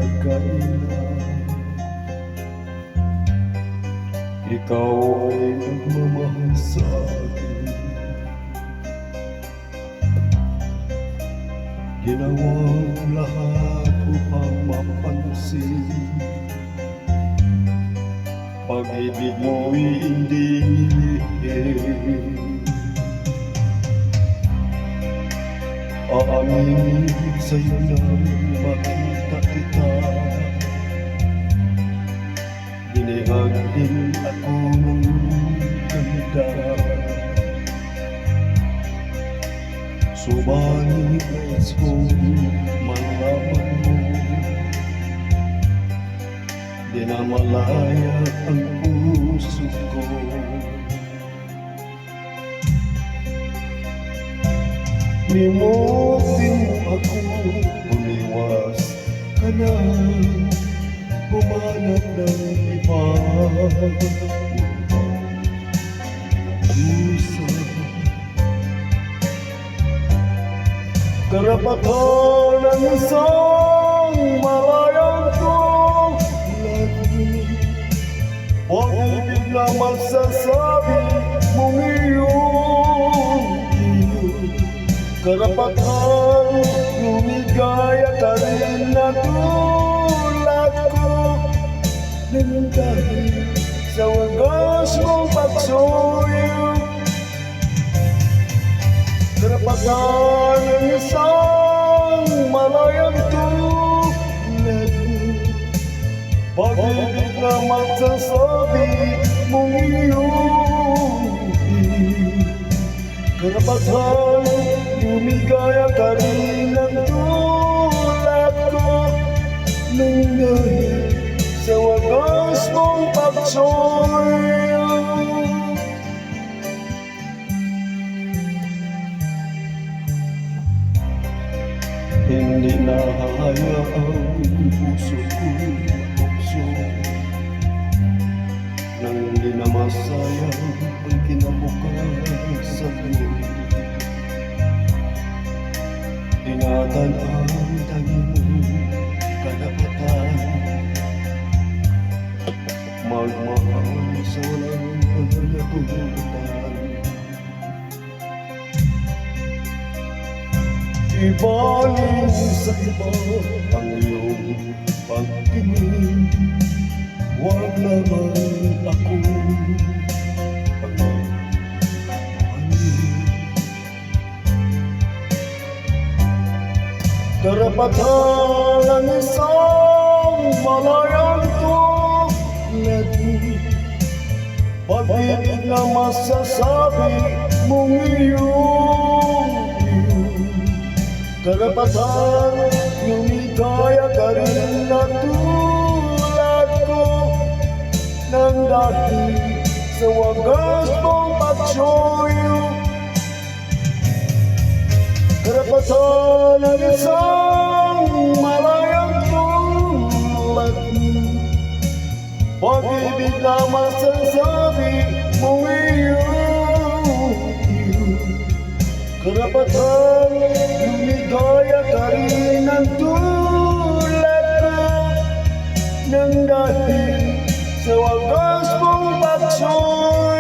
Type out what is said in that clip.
pinagkainan. Ikaw ay nagmamahal sa akin, ginawang lahat upang mapansin. Pag-ibig mo'y hindi nilihim, aaminin sa'yo nang makita kita. Binihag din ako ng ganda, subalit nais kong malaman mo, di na malaya ang puso ko. Limutin mo ako, umiwas ka na, humanap ng iba. Puso, karapatan ng isang malayang tulad mo, pag-ibig na magsasabi mong iyong karapatan, lumigaya ka rin na tulad ko, nang dahil sa wagas mong pagsuyo. Karapatan ng isang malayang tulad mo, pag-ibig na magsasabi mong iyong karapatan, lumigaya ka rin ng tulad ko, nang dahil sa wagas mong pagsuyo. Hindi na hahayaang puso ko'y bukso, nang hindi na masayang ang kinabukasan mo. Ingatan ang tanging karapatan, magmahal sa walang paglagutan. Ibaling sa iba ang iyong pagtingin, huwag naman akong pagmamahalin. Karapatan ng isang malayang tulad mo, pag-ibig na masasabi mong iyong karapatan, lumigaya ka rin na tulad ko, nang dahil sa wagas mong pagsuyo. Karapatan ng isang malayang tulad mo, pag-ibig na masasabi mong iyong karapatan, lumigaya ka rin ng tulad ko, nang dahil sa wagas mong pagsuyo.